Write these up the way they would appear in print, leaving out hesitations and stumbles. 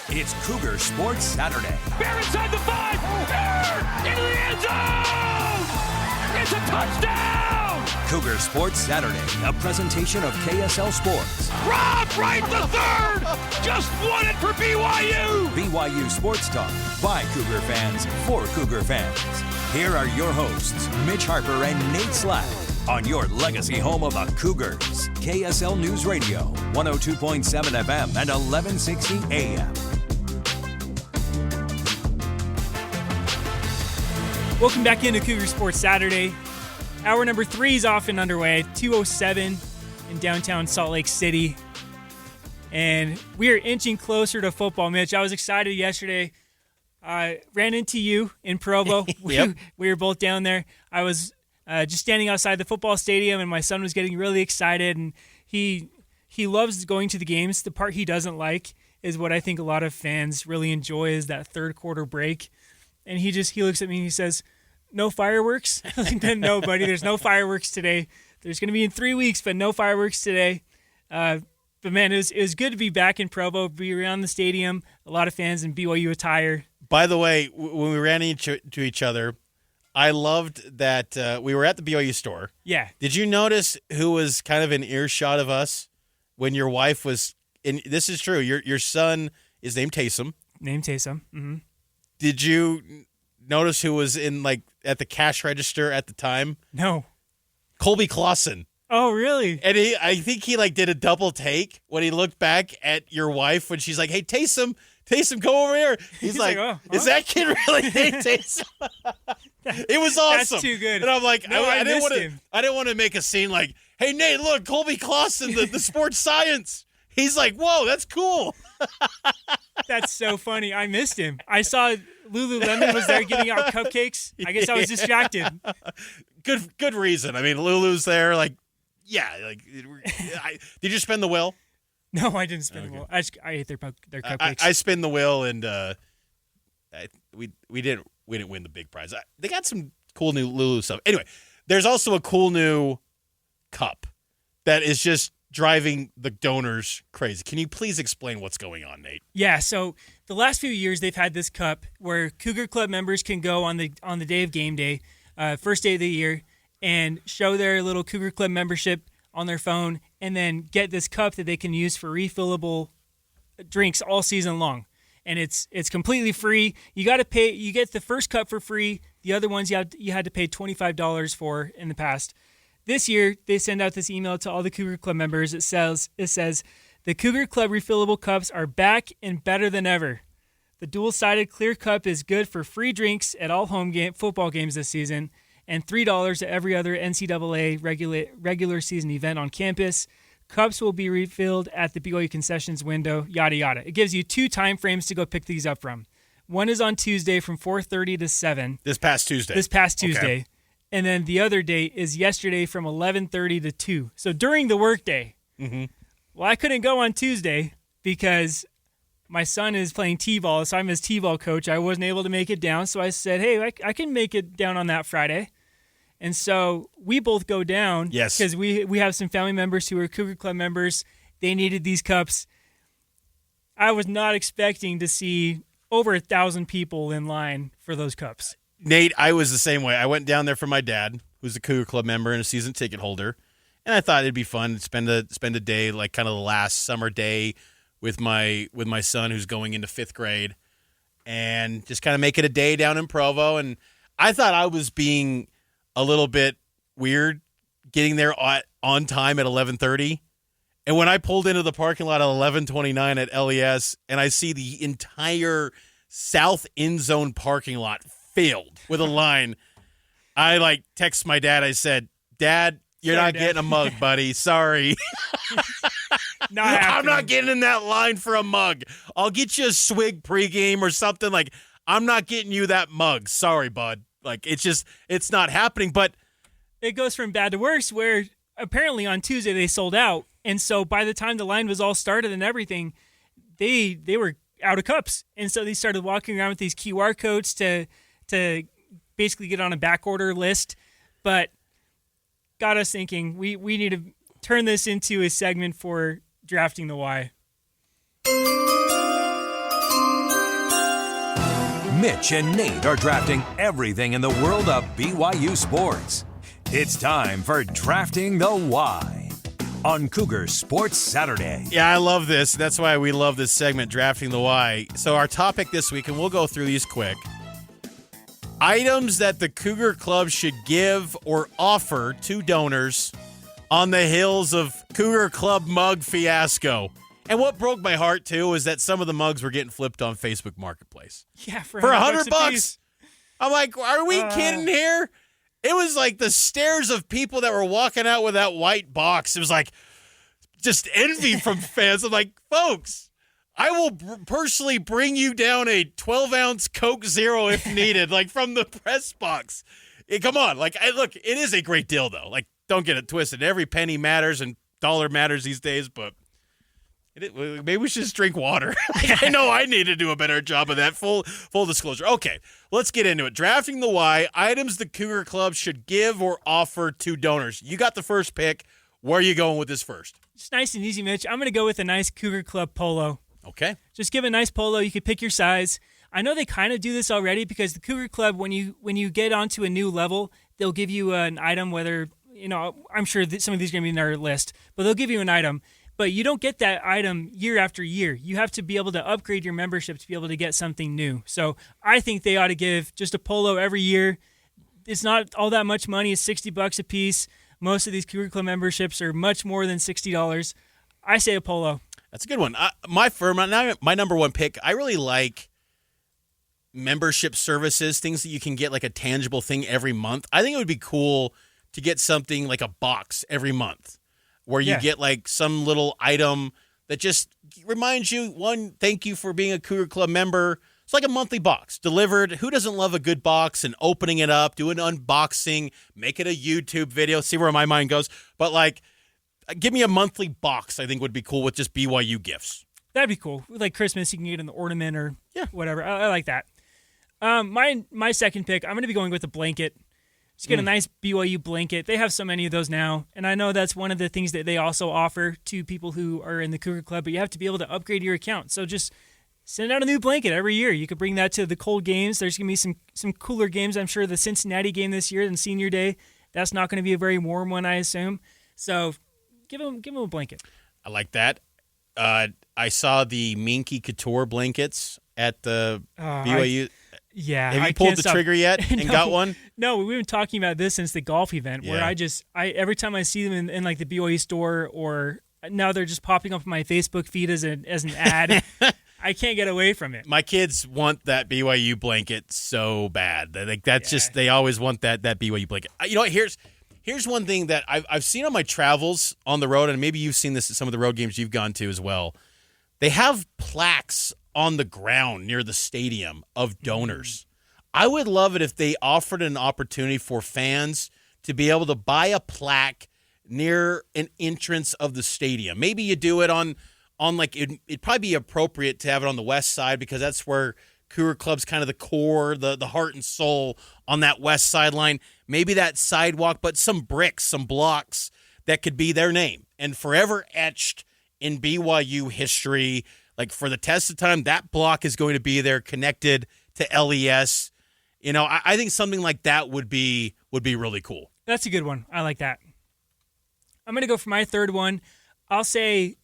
It's Cougar Sports Saturday. Bear inside the 5. Bear into the end zone. It's a touchdown. Cougar Sports Saturday, a presentation of KSL Sports. Rob Wright the third just won it for BYU. BYU Sports Talk by Cougar fans for Cougar fans. Here are your hosts, Mitch Harper and Nate Slack, on your legacy home of the Cougars. KSL News Radio, 102.7 FM and 1160 AM. Welcome back into Cougar Sports Saturday. Hour number 3 is off and underway, 2:07 in downtown Salt Lake City. And we are inching closer to football, Mitch. I was excited yesterday. I ran into you in Provo. Yep. We were both down there. I was just standing outside the football stadium, and my son was getting really excited. And he loves going to the games. The part he doesn't like is what I think a lot of fans really enjoy is that third quarter break. And he looks at me and he says, "No fireworks?" I'm like, "No, buddy, there's no fireworks today. There's going to be in 3 weeks, but no fireworks today." But man, it was good to be back in Provo, be around the stadium, a lot of fans in BYU attire. By the way, when we ran into each other, I loved that we were at the BYU store. Yeah. Did you notice who was kind of in earshot of us when your wife was in? This is true. Your son is named Taysom. Mm-hmm. Did you notice who was in at the cash register at the time? No. Colby Clausen. Oh, really? And I think he did a double take when he looked back at your wife when she's like, "Hey, Taysom, come over here." He's like, "Oh, huh? Is that kid really named Taysom?" It was awesome. That's too good. And I'm like, No, I missed didn't him. want to make a scene like, "Hey, Nate, look, Colby Clausen, the sports science." He's like, "Whoa, that's cool." That's so funny. I missed him. I saw Lululemon was there giving out cupcakes. I guess I was distracted. Good reason. I mean, Lulu's there. Did you spin the wheel? No, I didn't spin the wheel. I ate their cupcakes. I spin the wheel, and we didn't win the big prize. They got some cool new Lulu stuff. Anyway, there's also a cool new cup that is just driving the donors crazy. Can you please explain what's going on, Nate? Yeah, so the last few years they've had this cup where Cougar Club members can go on the day of game day, first day of the year, and show their little Cougar Club membership on their phone, and then get this cup that they can use for refillable drinks all season long. And it's completely free. You got to pay. You get the first cup for free. The other ones you had to pay $25 for in the past. This year, they send out this email to all the Cougar Club members. It says, "The Cougar Club refillable cups are back and better than ever. The dual-sided clear cup is good for free drinks at all football games this season, and $3 at every other NCAA regular season event on campus. Cups will be refilled at the BYU concessions window, yada, yada." It gives you 2 time frames to go pick these up from. One is on Tuesday from 4:30 to 7. This past Tuesday. Okay. And then the other date is yesterday from 11:30 to 2. So during the workday. Mm-hmm. Well, I couldn't go on Tuesday because my son is playing T-ball, so I'm his T-ball coach. I wasn't able to make it down, so I said, "Hey, I can make it down on that Friday." And so we both go down. Yes. Because we have some family members who are Cougar Club members. They needed these cups. I was not expecting to see over 1,000 people in line for those cups. Nate, I was the same way. I went down there for my dad, who's a Cougar Club member and a season ticket holder, and I thought it'd be fun to spend a day kind of the last summer day with my son who's going into 5th grade, and just kind of make it a day down in Provo. And I thought I was being a little bit weird getting there on time at 11:30, and when I pulled into the parking lot at 11:29 at LES, and I see the entire south end zone parking lot filled with a line, I text my dad. I said, "Dad, you're not getting a mug, buddy. Sorry." I'm not getting in that line for a mug. I'll get you a swig pregame or something. I'm not getting you that mug. Sorry, bud. It's not happening. But it goes from bad to worse, where apparently on Tuesday they sold out. And so by the time the line was all started and everything, they were out of cups. And so they started walking around with these QR codes to basically get on a back order list. But got us thinking, we need to turn this into a segment for Drafting the Y. Mitch and Nate are drafting everything in the world of BYU sports. It's time for Drafting the Y on Cougar Sports Saturday. Yeah, I love this. That's why we love this segment, Drafting the Y. So our topic this week, and we'll go through these quick. Items that the Cougar Club should give or offer to donors on the heels of Cougar Club mug fiasco. And what broke my heart, too, is that some of the mugs were getting flipped on Facebook Marketplace. Yeah, for $100. I'm like, are we kidding here? It was like the stares of people that were walking out with that white box. It was like just envy from fans. I'm like, folks, I will personally bring you down a 12-ounce Coke Zero if needed, like from the press box. Come on. Like, look, it is a great deal, though. Like, don't get it twisted. Every penny matters and dollar matters these days, but maybe we should just drink water. I know I need to do a better job of that. Full disclosure. Okay, let's get into it. Drafting the Y, items the Cougar Club should give or offer to donors. You got the first pick. Where are you going with this first? It's nice and easy, Mitch. I'm going to go with a nice Cougar Club polo. Okay. Just give a nice polo. You could pick your size. I know they kind of do this already because the Cougar Club, when you get onto a new level, they'll give you an item, whether, I'm sure that some of these are going to be in our list, but they'll give you an item. But you don't get that item year after year. You have to be able to upgrade your membership to be able to get something new. So I think they ought to give just a polo every year. It's not all that much money. It's $60 a piece. Most of these Cougar Club memberships are much more than $60. I say a polo. That's a good one. My number one pick, I really like membership services, things that you can get like a tangible thing every month. I think it would be cool to get something like a box every month, where you get like some little item that just reminds you, one, thank you for being a Cougar Club member. It's like a monthly box delivered. Who doesn't love a good box and opening it up, do an unboxing, make it a YouTube video, see where my mind goes. But like, give me a monthly box, I think would be cool with just BYU gifts. That'd be cool. Like Christmas, you can get an ornament or whatever. I like that. My second pick, I'm going to be going with a blanket. Just get a nice BYU blanket. They have so many of those now, and I know that's one of the things that they also offer to people who are in the Cougar Club, but you have to be able to upgrade your account. So just send out a new blanket every year. You could bring that to the cold games. There's going to be some cooler games. I'm sure the Cincinnati game this year and Senior Day, that's not going to be a very warm one, I assume. So give them a blanket. I like that. I saw the Minky Couture blankets at the BYU. Have you pulled the trigger yet and got one? No, we've been talking about this since the golf event where I every time I see them in like the BYU store, or now they're just popping up on my Facebook feed as an ad. I can't get away from it. My kids want that BYU blanket so bad. They always want that BYU blanket. You know what? Here's one thing that I've seen on my travels on the road, and maybe you've seen this at some of the road games you've gone to as well. They have plaques on the ground near the stadium of donors. I would love it if they offered an opportunity for fans to be able to buy a plaque near an entrance of the stadium. Maybe you do it on like it'd probably be appropriate to have it on the west side because that's where Cougar Club's kind of the core, the heart and soul on that west sideline. Maybe that sidewalk, but some bricks, some blocks that could be their name and forever etched in BYU history. Like for the test of time, that block is going to be there connected to LES. I think something like that would be really cool. That's a good one. I like that. I'm going to go for my third one. I'll say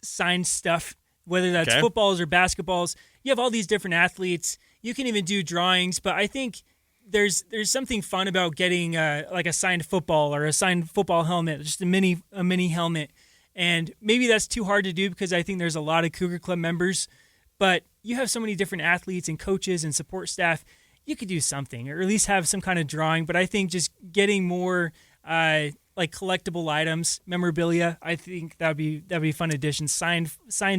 signed stuff, whether that's footballs or basketballs. You have all these different athletes. You can even do drawings, but I think there's something fun about getting like a signed football or a signed football helmet, just a mini helmet. And maybe that's too hard to do because I think there's a lot of Cougar Club members, but you have so many different athletes and coaches and support staff. You could do something or at least have some kind of drawing. But I think just getting more like collectible items, memorabilia, I think that'd be a fun addition. Signed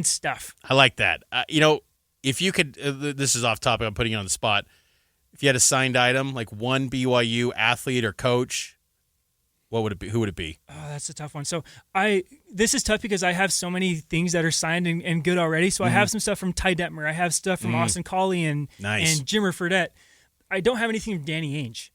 stuff. I like that. If you could, this is off topic. I'm putting you on the spot. If you had a signed item, like one BYU athlete or coach, what would it be? Who would it be? Oh, that's a tough one. So this is tough because I have so many things that are signed and good already. So I have some stuff from Ty Detmer. I have stuff from Austin Collie and Jimmer Fredette. I don't have anything from Danny Ainge.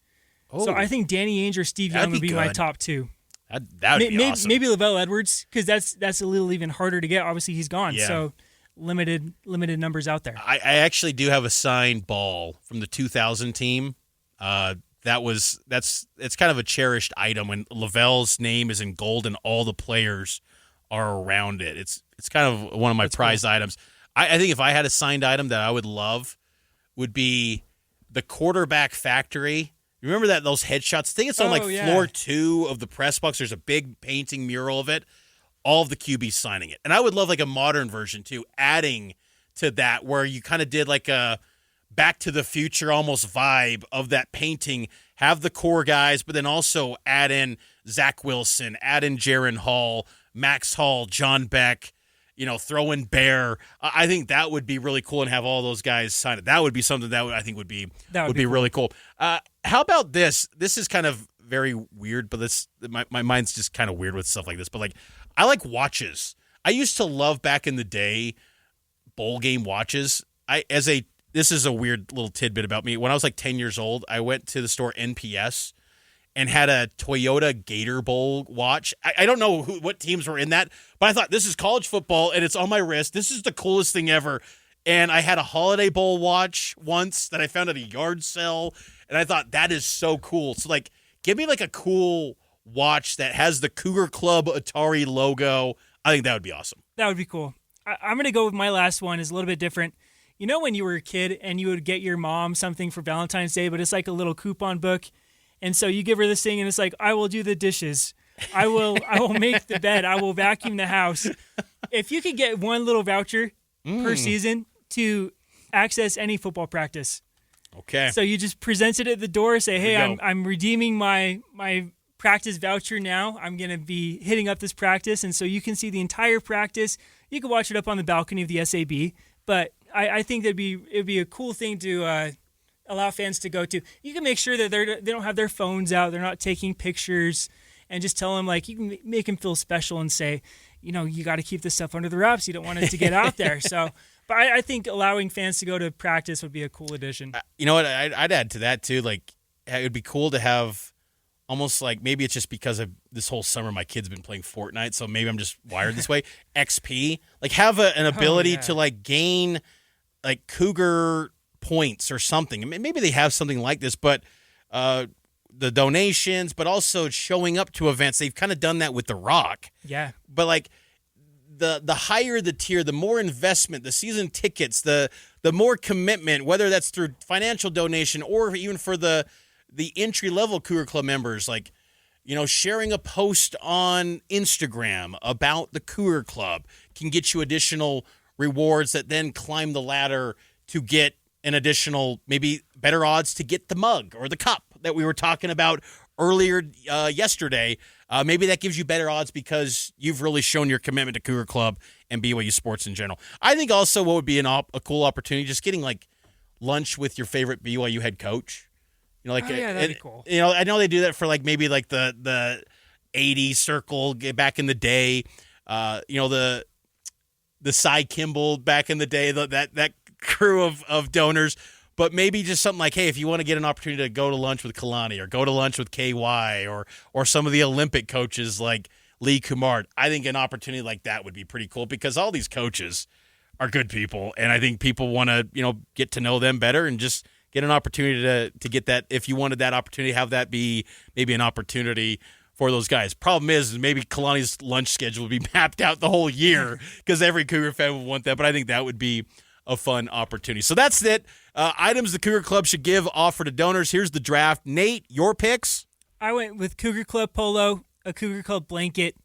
Oh. So I think Danny Ainge or Steve Young would be my top two. That would be awesome. Maybe Lavelle Edwards because that's a little even harder to get. Obviously, he's gone. Yeah. So limited numbers out there. I actually do have a signed ball from the 2000 team. It's kind of a cherished item when Lavelle's name is in gold and all the players are around it. It's kind of one of my prized items. I think if I had a signed item that I would love would be the quarterback factory. You remember those headshots? I think it's on floor 2 of the press box. There's a big painting mural of it. All of the QBs signing it. And I would love like a modern version too, adding to that where you kind of did like a Back to the Future almost vibe of that painting. Have the core guys, but then also add in Zach Wilson, add in Jaron Hall, Max Hall, John Beck, throw in Bear. I think that would be really cool and have all those guys sign it. That would be something that I think would be really cool. How about this? This is kind of very weird, but my mind's just kind of weird with stuff like this. But I like watches. I used to love back in the day bowl game watches. This is a weird little tidbit about me. When I was 10 years old, I went to the store NPS and had a Toyota Gator Bowl watch. I don't know what teams were in that, but I thought this is college football and it's on my wrist. This is the coolest thing ever. And I had a Holiday Bowl watch once that I found at a yard sale, and I thought that is so cool. So give me a cool watch that has the Cougar Club Atari logo. I think that would be awesome. That would be cool. I'm going to go with my last one. It's a little bit different. You know when you were a kid and you would get your mom something for Valentine's Day, but it's like a little coupon book, and so you give her this thing, and it's like, I will do the dishes. I will make the bed. I will vacuum the house. If you could get one little voucher per season to access any football practice. Okay. So you just present it at the door, say, hey, I'm redeeming my practice voucher now. I'm going to be hitting up this practice, and so you can see the entire practice. You can watch it up on the balcony of the SAB, but I think it'd be a cool thing to allow fans to go to. You can make sure that they don't have their phones out, they're not taking pictures, and just tell them you can make them feel special and say, you got to keep this stuff under the wraps. You don't want it to get out there. So, but I think allowing fans to go to practice would be a cool addition. You know what? I'd add to that too. It would be cool to have almost maybe it's just because of this whole summer my kid's been playing Fortnite, so maybe I'm just wired this way. XP, have an ability to gain Cougar points or something. Maybe they have something like this, but the donations, but also showing up to events. They've kind of done that with The Rock. Yeah. But the higher the tier, the more investment, the season tickets, the more commitment, whether that's through financial donation or even for the entry-level Cougar Club members, sharing a post on Instagram about the Cougar Club can get you additional rewards that then climb the ladder to get an additional, maybe better odds to get the mug or the cup that we were talking about earlier yesterday. Maybe that gives you better odds because you've really shown your commitment to Cougar Club and BYU sports in general. I think also what would be a cool opportunity, just getting lunch with your favorite BYU head coach. That'd be cool. I know they do that for maybe the 80 circle back in the day. The Cy Kimball back in the day, that crew of donors. But maybe just something hey, if you want to get an opportunity to go to lunch with Kalani or go to lunch with KY or some of the Olympic coaches like Lee Kumar, I think an opportunity like that would be pretty cool because all these coaches are good people, and I think people want to get to know them better and just get an opportunity to get that. If you wanted that opportunity, have that be maybe an opportunity for those guys. Problem is maybe Kalani's lunch schedule would be mapped out the whole year because every Cougar fan would want that, but I think that would be a fun opportunity. So that's it. Items the Cougar Club should give offer to donors. Here's the draft. Nate, your picks? I went with Cougar Club polo, a Cougar Club blanket,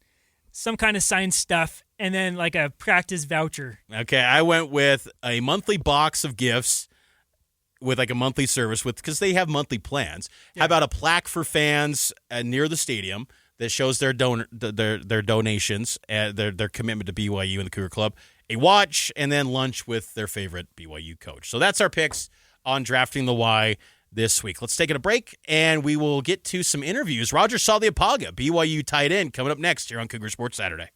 some kind of signed stuff, and then a practice voucher. Okay, I went with a monthly box of gifts with a monthly service because they have monthly plans. Yeah. How about a plaque for fans near the stadium that shows their donations, their commitment to BYU and the Cougar Club, a watch, and then lunch with their favorite BYU coach. So that's our picks on Drafting the Y this week. Let's take a break, and we will get to some interviews. Roger Saliapaga, BYU tight end, coming up next here on Cougar Sports Saturday.